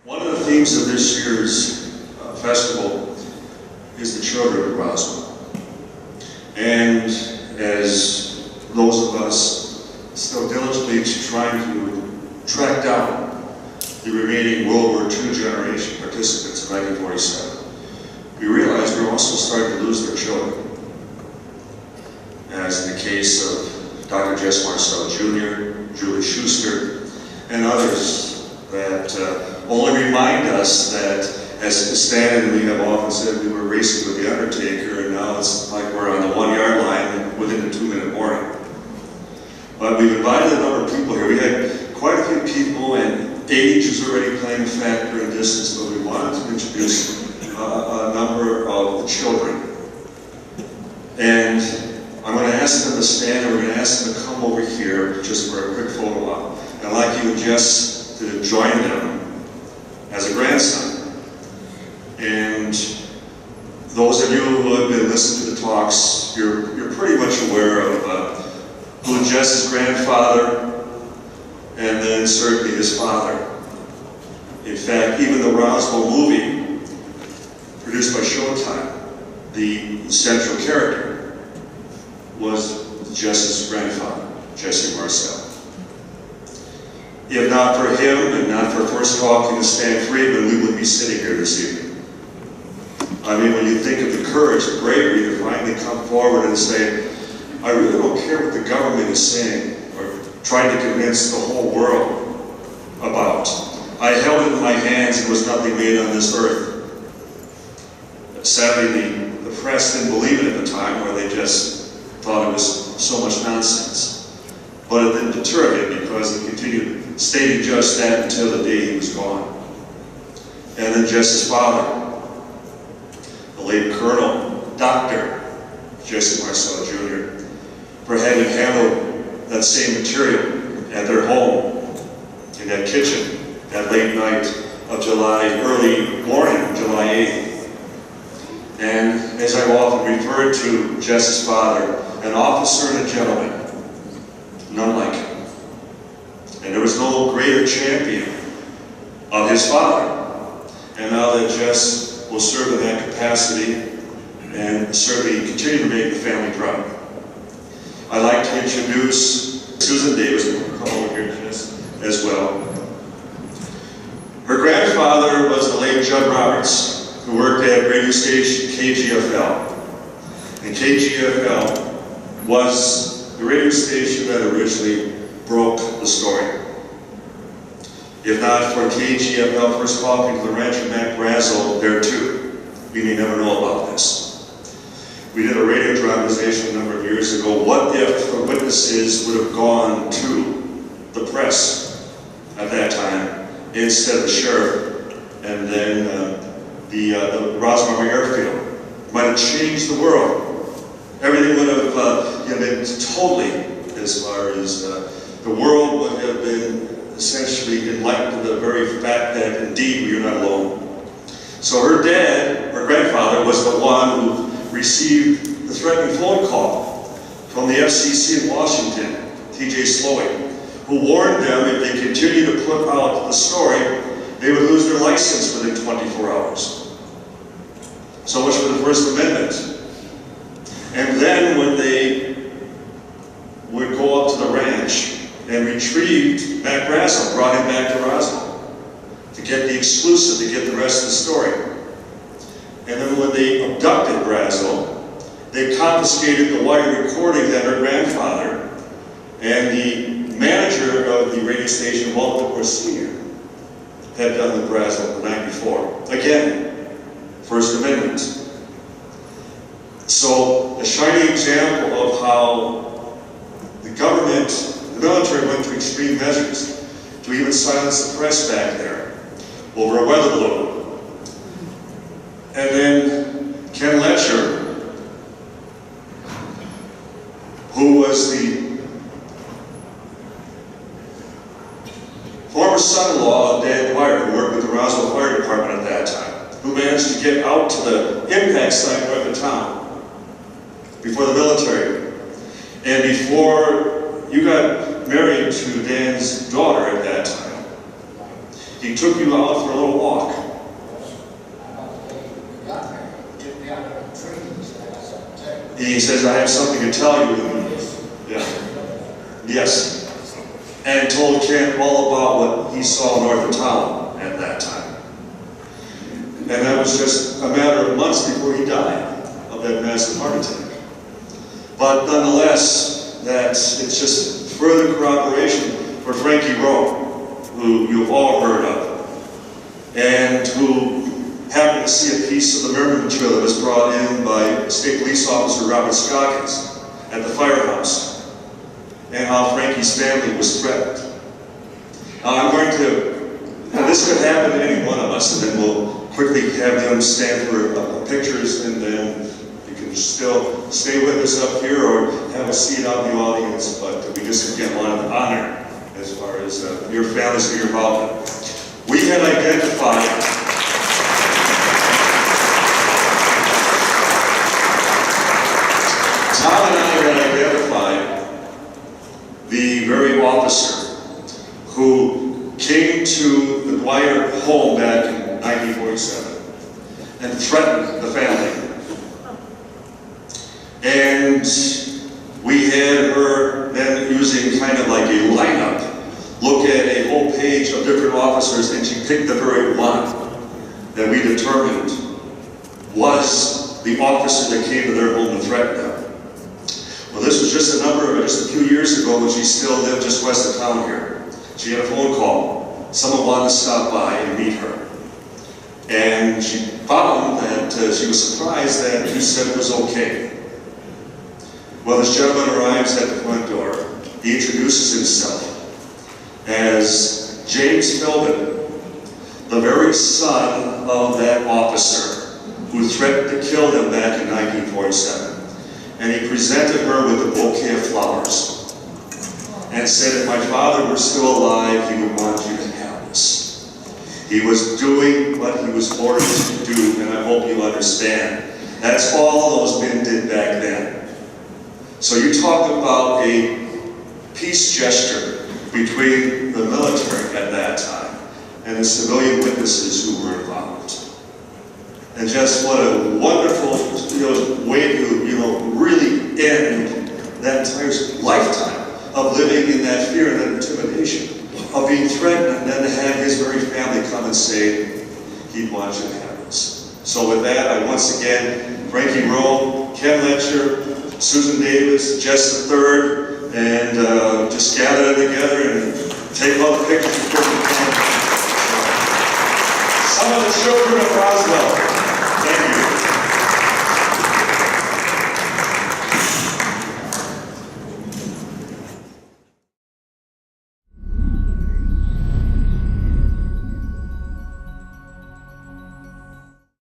One of the themes of this year's festival is the children of Roswell. And as those of us still diligently trying to track down the remaining World War II generation participants in 1947, we realize we're also starting to lose their children. As in the case of Dr. Jesse Marcel Jr., Julie Schuster, and others that only remind us that, as Stan and we have often said, we were racing with the Undertaker, and now it's like we're on the 1 yard line within a 2-minute warning. But we've invited a number of people here. We had quite a few people, and age is already playing a factor in distance, but we wanted to introduce a number of the children. And I'm going to ask them to stand, and we're going to ask them to come over here just for a quick photo op. And I'd like you and Jess to join them as a grandson. And those of you who have been listening to the talks, you're pretty much aware of who Jess's grandfather and then certainly his father. In fact, even the Roswell movie, produced by Showtime, the central character was Jess's grandfather, Jesse Marcel. If not for him and not for first talking to Stan Friedman, we wouldn't be sitting here this evening. I mean, when you think of the courage, the bravery to finally come forward and say, I really don't care what the government is saying or trying to convince the whole world about. I held it in my hands and was nothing made on this earth. Sadly, the press didn't believe it at the time, or they just thought it was so much nonsense. But it didn't deter him because he continued stating just that until the day he was gone. And then Jess's father, the late Colonel Dr. Jesse Marcel Jr., for having handled that same material at their home, in that kitchen, that late night of early morning of July 8th. And as I've often referred to Jess's father, an officer and a gentleman, none like him. And there was no greater champion of his father. And now that Jess will serve in that capacity and certainly continue to make the family proud, I'd like to introduce Susan Davis, who will come over here, Jess, as well. Her grandfather was the late Judd Roberts, who worked at radio station KGFL. And KGFL was the radio station that originally broke the story. If not for KGFL first talking to the rancher Mac Brazel there too, we may never know about this. We did a radio dramatization a number of years ago. What if the witnesses would have gone to the press at that time instead of the sheriff and then the Roswell airfield? Might have changed the world. Everything would have been totally, as far as the world would have been essentially enlightened to the very fact that indeed we are not alone. So her dad, her grandfather, was the one who received the threatening phone call from the FCC in Washington, T.J. Slowey, who warned them if they continued to put out the story, they would lose their license within 24 hours. So much for the First Amendment. And then when they would go up to the ranch and retrieved Mac Brazel, brought him back to Roswell to get the exclusive, to get the rest of the story. And then when they abducted Brazel, they confiscated the wire recording that her grandfather and the manager of the radio station, Walter Moore Sr., had done with Brazel the night before. Again, First Amendment. So, a shining example of how the government, the military went to extreme measures to even silence the press back there over a weather balloon. And then Ken Letcher, who was the former son-in-law of Dan Dwyer, who worked with the Roswell Fire Department at that time, who managed to get out to the impact site north of town before the military. And before you got married to Dan's daughter at that time, He took you out for a little walk. He says, I have something to tell you. Yeah. Yes. And told Kent all about what he saw north of town at that time. And that was just a matter of months before he died of that massive heart attack. But nonetheless, it's just further corroboration for Frankie Rowe, who you've all heard of, and who happened to see a piece of the memory material that was brought in by State Police Officer Robert Scoggins at the firehouse, and how Frankie's family was threatened. Now I'm going to, and this could happen to any one of us, and then we'll quickly have them stand for pictures, and then you can still stay with us up here or have a seat out in the audience, but we just again want to honor as far as your families and your involvement. We had identified Tom and I had identified the very officer who came to the Dwyer home back in 1947 and threatened the family. And we had her then using kind of like a lineup, look at a whole page of different officers, and she picked the very one that we determined was the officer that came to their home and threatened them. Well, this was just a few years ago when she still lived just west of town here. She had a phone call. Someone wanted to stop by and meet her. And she found that she was surprised that you said it was okay. Well, this gentleman arrives at the front door. He introduces himself as James Philbin, the very son of that officer who threatened to kill them back in 1947. And he presented her with a bouquet of flowers and said, if my father were still alive, he would want you to have this. He was doing what he was ordered to do, and I hope you understand. That's all those men did back then. So you talk about a peace gesture between the military at that time and the civilian witnesses who were involved. And just what a wonderful way to really end that entire lifetime of living in that fear and that intimidation, of being threatened, and then to have his very family come and say, he'd want you to have this. So with that, I once again, Frankie Rowe, Ken Letcher, Susan Davis, Jesse III, and just gather them together and take all the pictures before we come. Some of the children of Roswell. Thank you.